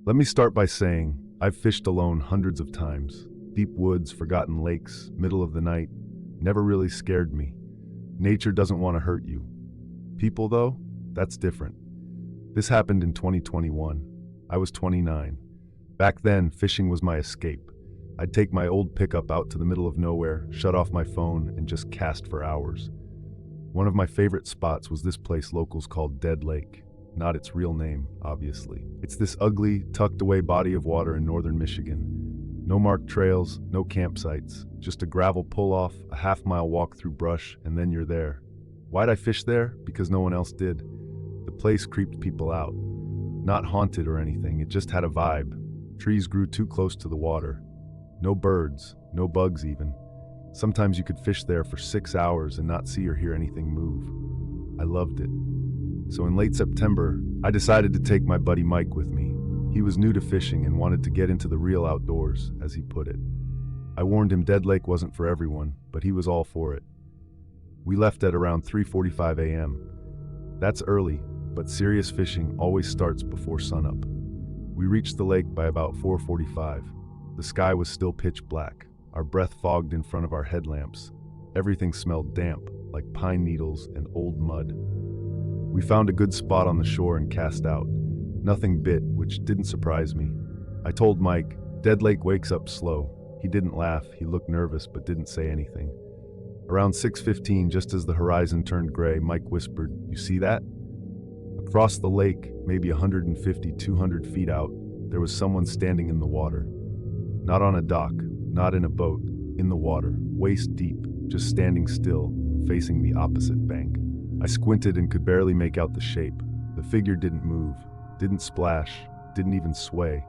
Let me start by saying I've fished alone hundreds of times. Deep woods, forgotten lakes, middle of the night, never really scared me. Nature doesn't want to hurt you. People, though, that's different. This happened in 2021. I was 29. Back then, fishing was my escape. I'd take my old pickup out to the middle of nowhere, shut off my phone, and just cast for hours. One of my favorite spots was this place locals call Dead Lake. Not its real name, obviously. It's this ugly, tucked-away body of water in northern Michigan. No marked trails, no campsites, just a gravel pull-off, a half-mile walk through brush, and then you're there. Why'd I fish there? Because no one else did. The place creeped people out. Not haunted or anything, it just had a vibe. Trees grew too close to the water. No birds, no bugs even. Sometimes you could fish there for 6 hours and not see or hear anything move. I loved it. So in late September, I decided to take my buddy Mike with me. He was new to fishing and wanted to get into the real outdoors, as he put it. I warned him Dead Lake wasn't for everyone, but he was all for it. We left at around 3:45 a.m. That's early, but serious fishing always starts before sunup. We reached the lake by about 4:45. The sky was still pitch black, our breath fogged in front of our headlamps. Everything smelled damp, like pine needles and old mud. We found a good spot on the shore and cast out. Nothing bit, which didn't surprise me. I told Mike, Dead Lake wakes up slow. He didn't laugh, he looked nervous, but didn't say anything. Around 6:15, just as the horizon turned gray, Mike whispered, "You see that?" Across the lake, maybe 150, 200 feet out, there was someone standing in the water. Not on a dock, not in a boat, in the water, waist deep, just standing still, facing the opposite bank. I squinted and could barely make out the shape. The figure didn't move, didn't splash, didn't even sway.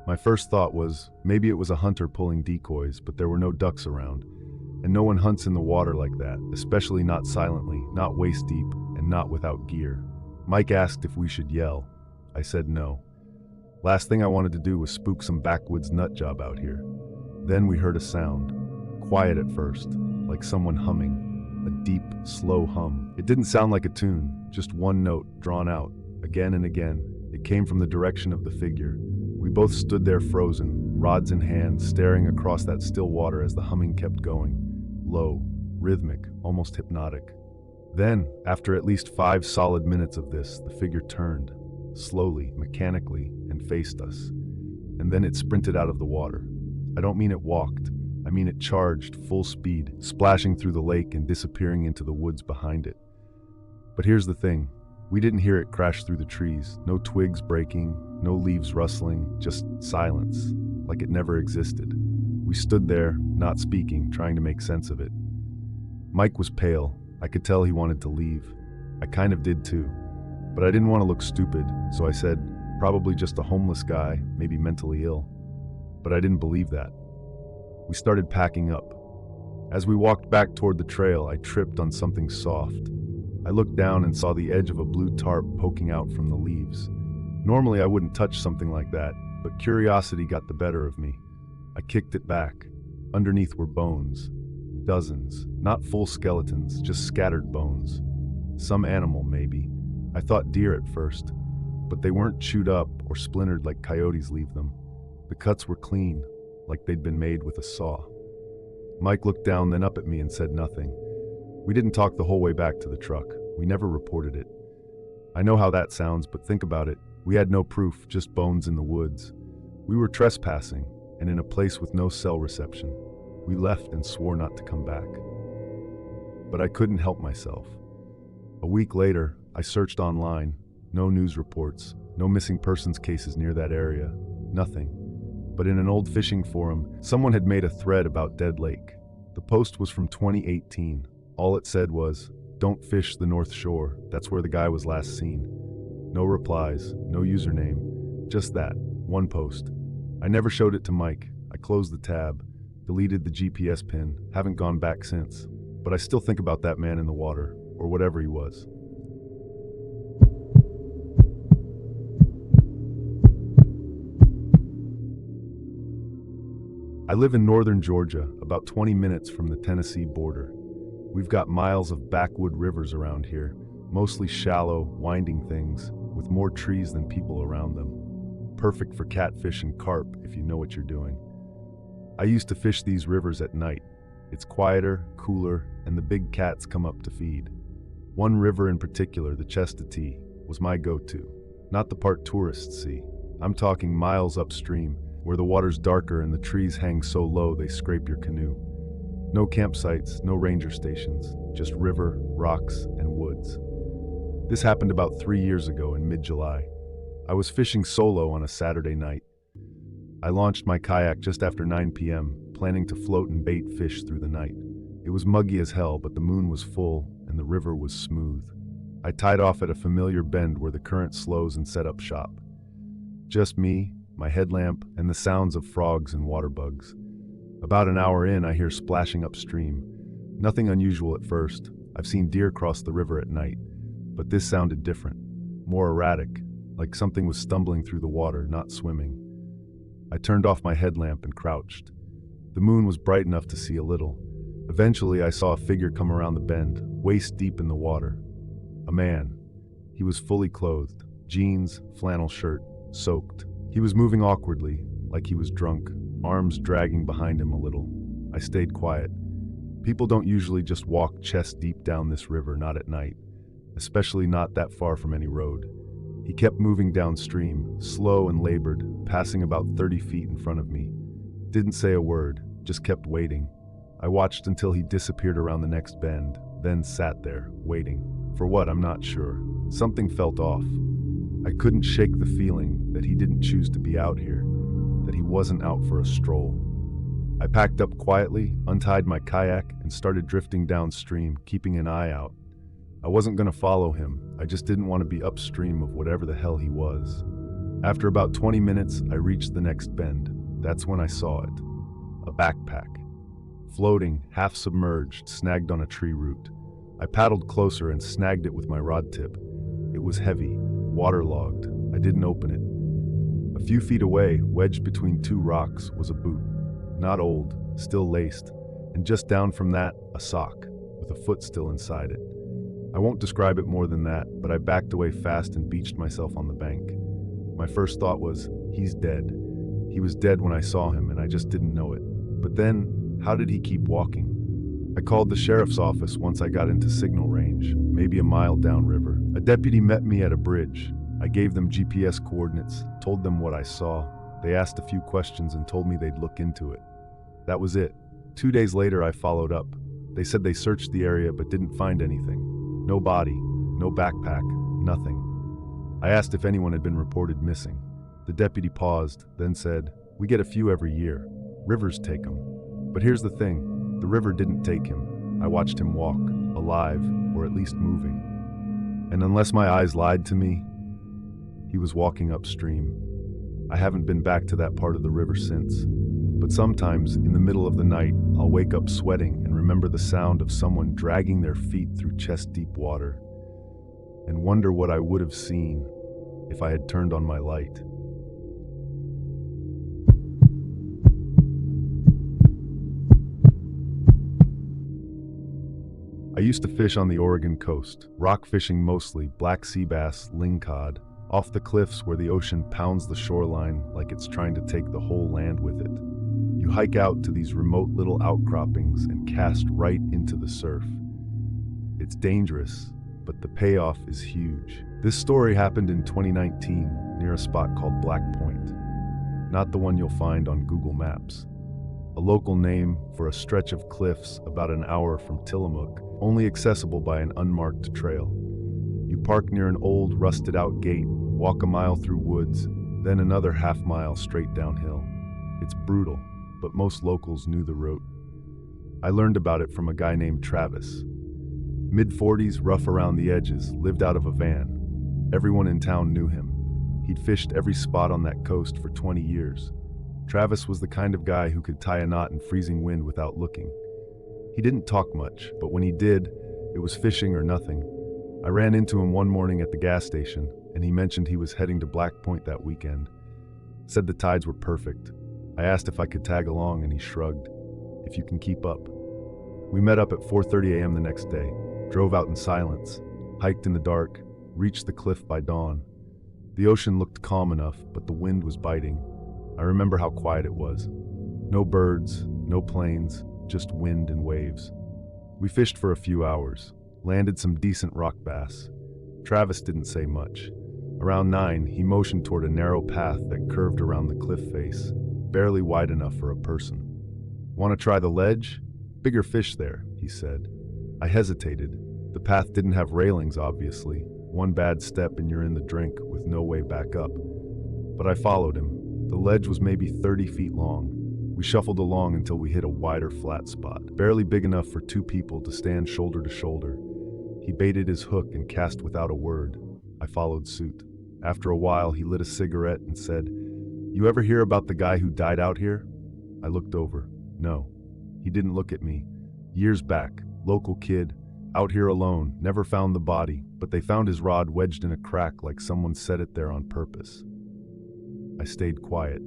My first thought was, maybe it was a hunter pulling decoys, but there were no ducks around. And no one hunts in the water like that, especially not silently, not waist deep, and not without gear. Mike asked if we should yell. I said no. Last thing I wanted to do was spook some backwoods nut job out here. Then we heard a sound. Quiet at first, like someone humming. A deep, slow hum. It didn't sound like a tune, just one note, drawn out, again and again. It came from the direction of the figure. We both stood there frozen, rods in hand, staring across that still water as the humming kept going. Low, rhythmic, almost hypnotic. Then, after at least 5 solid minutes of this, the figure turned, slowly, mechanically, and faced us. And then it sprinted out of the water. I don't mean it walked. I mean it charged, full speed, splashing through the lake and disappearing into the woods behind it. But here's the thing. We didn't hear it crash through the trees. No twigs breaking, no leaves rustling, just silence, like it never existed. We stood there, not speaking, trying to make sense of it. Mike was pale. I could tell he wanted to leave. I kind of did too. But I didn't want to look stupid, so I said, probably just a homeless guy, maybe mentally ill. But I didn't believe that. We started packing up. As we walked back toward the trail, I tripped on something soft. I looked down and saw the edge of a blue tarp poking out from the leaves. Normally I wouldn't touch something like that, but curiosity got the better of me. I kicked it back. Underneath were bones. Dozens. Not full skeletons, just scattered bones. Some animal, maybe. I thought deer at first, but they weren't chewed up or splintered like coyotes leave them. The cuts were clean, like they'd been made with a saw. Mike looked down, then up at me and said nothing. We didn't talk the whole way back to the truck. We never reported it. I know how that sounds, but think about it. We had no proof, just bones in the woods. We were trespassing, and in a place with no cell reception. We left and swore not to come back. But I couldn't help myself. A week later, I searched online. No news reports, no missing persons cases near that area, nothing. But in an old fishing forum, someone had made a thread about Dead Lake. The post was from 2018. All it said was, "Don't fish the North Shore, that's where the guy was last seen." No replies, no username, just that, one post. I never showed it to Mike. I closed the tab, deleted the GPS pin, haven't gone back since. But I still think about that man in the water, or whatever he was. I live in northern Georgia, about 20 minutes from the Tennessee border. We've got miles of backwood rivers around here, mostly shallow, winding things, with more trees than people around them. perfect for catfish and carp if you know what you're doing. I used to fish these rivers at night. It's quieter, cooler, and the big cats come up to feed. One river in particular, the Chestatee, was my go-to. Not the part tourists see. I'm talking miles upstream, where the water's darker and the trees hang so low they scrape your canoe. No campsites, no ranger stations, just river, rocks, and woods. This happened about 3 years ago in mid-July. I was fishing solo on a Saturday night. I launched my kayak just after 9 p.m., planning to float and bait fish through the night. It was muggy as hell, but the moon was full and the river was smooth. I tied off at a familiar bend where the current slows and set up shop. Just me, my headlamp, and the sounds of frogs and water bugs. About an hour in, I hear splashing upstream. Nothing unusual at first. I've seen deer cross the river at night, but this sounded different, more erratic, like something was stumbling through the water, not swimming. I turned off my headlamp and crouched. The moon was bright enough to see a little. Eventually, I saw a figure come around the bend, waist deep in the water. A man. He was fully clothed, jeans, flannel shirt, soaked. He was moving awkwardly, like he was drunk, arms dragging behind him a little. I stayed quiet. People don't usually just walk chest deep down this river, not at night, especially not that far from any road. He kept moving downstream, slow and labored, passing about 30 feet in front of me. Didn't say a word, just kept waiting. I watched until he disappeared around the next bend, then sat there, waiting. For what, I'm not sure. Something felt off. I couldn't shake the feeling that he didn't choose to be out here, that he wasn't out for a stroll. I packed up quietly, untied my kayak, and started drifting downstream, keeping an eye out. I wasn't going to follow him, I just didn't want to be upstream of whatever the hell he was. After about 20 minutes, I reached the next bend. That's when I saw it. A backpack. Floating, half submerged, snagged on a tree root. I paddled closer and snagged it with my rod tip. It was heavy, waterlogged. I didn't open it. A few feet away, wedged between two rocks, was a boot. Not old, still laced, and just down from that, a sock, with a foot still inside it. I won't describe it more than that, but I backed away fast and beached myself on the bank. My first thought was, he's dead. He was dead when I saw him, and I just didn't know it. But then, how did he keep walking? I called the sheriff's office once I got into signal range, maybe a mile downriver. A deputy met me at a bridge. I gave them GPS coordinates, told them what I saw. They asked a few questions and told me they'd look into it. That was it. 2 days later, I followed up. They said they searched the area but didn't find anything. No body, no backpack, nothing. I asked if anyone had been reported missing. The deputy paused, then said, "We get a few every year. Rivers take them." But here's the thing, the river didn't take him. I watched him walk, alive, or at least moving. And unless my eyes lied to me, he was walking upstream. I haven't been back to that part of the river since. But sometimes, in the middle of the night, I'll wake up sweating and remember the sound of someone dragging their feet through chest-deep water, and wonder what I would have seen if I had turned on my light. I used to fish on the Oregon coast, rock fishing mostly, black sea bass, lingcod, off the cliffs where the ocean pounds the shoreline like it's trying to take the whole land with it. You hike out to these remote little outcroppings and cast right into the surf. It's dangerous, but the payoff is huge. This story happened in 2019 near a spot called Black Point, not the one you'll find on Google Maps. A local name for a stretch of cliffs about an hour from Tillamook, only accessible by an unmarked trail. You park near an old, rusted-out gate, walk a mile through woods, then another half mile straight downhill. It's brutal, but most locals knew the route. I learned about it from a guy named Travis. Mid-40s, rough around the edges, lived out of a van. Everyone in town knew him. He'd fished every spot on that coast for 20 years. Travis was the kind of guy who could tie a knot in freezing wind without looking. He didn't talk much, but when he did, it was fishing or nothing. I ran into him one morning at the gas station, and he mentioned he was heading to Black Point that weekend. Said the tides were perfect. I asked if I could tag along, and he shrugged. "If you can keep up." We met up at 4:30 a.m. the next day, drove out in silence, hiked in the dark, reached the cliff by dawn. The ocean looked calm enough, but the wind was biting. I remember how quiet it was. No birds, no planes, just wind and waves. We fished for a few hours, landed some decent rock bass. Travis didn't say much. Around 9, he motioned toward a narrow path that curved around the cliff face, barely wide enough for a person. "Want to try the ledge? Bigger fish there," he said. I hesitated. The path didn't have railings, obviously. One bad step and you're in the drink with no way back up. But I followed him. The ledge was maybe 30 feet long. We shuffled along until we hit a wider, flat spot, barely big enough for 2 people to stand shoulder to shoulder. He baited his hook and cast without a word. I followed suit. After a while, he lit a cigarette and said, "You ever hear about the guy who died out here?" I looked over. No. He didn't look at me. Years back, local kid, out here alone, never found the body, but they found his rod wedged in a crack like someone set it there on purpose. I stayed quiet.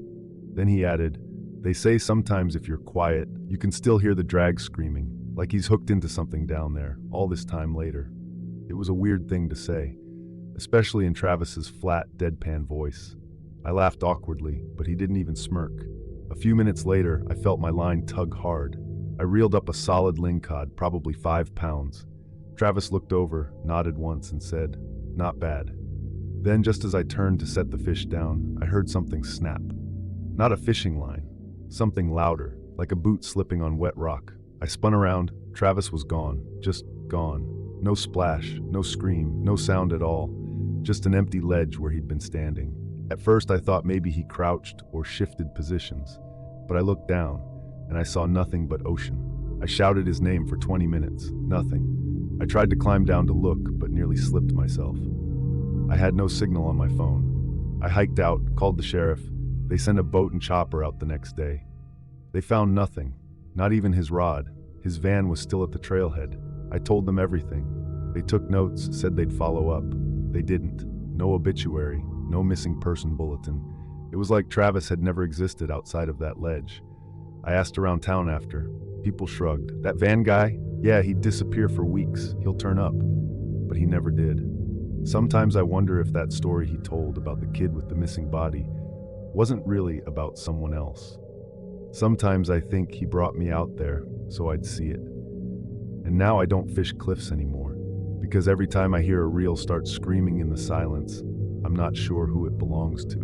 Then he added, "They say sometimes if you're quiet, you can still hear the drag screaming, like he's hooked into something down there, all this time later." It was a weird thing to say, especially in Travis's flat, deadpan voice. I laughed awkwardly, but he didn't even smirk. A few minutes later, I felt my line tug hard. I reeled up a solid lingcod, probably 5 pounds. Travis looked over, nodded once, and said, "Not bad." Then, just as I turned to set the fish down, I heard something snap. Not a fishing line. Something louder, like a boot slipping on wet rock. I spun around. Travis was gone. Just gone. No splash, no scream, no sound at all. Just an empty ledge where he'd been standing. At first I thought maybe he crouched or shifted positions, but I looked down, and I saw nothing but ocean. I shouted his name for 20 minutes. Nothing. I tried to climb down to look, but nearly slipped myself. I had no signal on my phone. I hiked out, called the sheriff. They sent a boat and chopper out the next day. They found nothing, not even his rod. His van was still at the trailhead. I told them everything. They took notes, said they'd follow up. They didn't. No obituary, no missing person bulletin. It was like Travis had never existed outside of that ledge. I asked around town after. People shrugged. "That van guy? Yeah, he'd disappear for weeks. He'll turn up." But he never did. Sometimes I wonder if that story he told about the kid with the missing body wasn't really about someone else. Sometimes I think he brought me out there so I'd see it. And now I don't fish cliffs anymore, because every time I hear a reel start screaming in the silence, I'm not sure who it belongs to.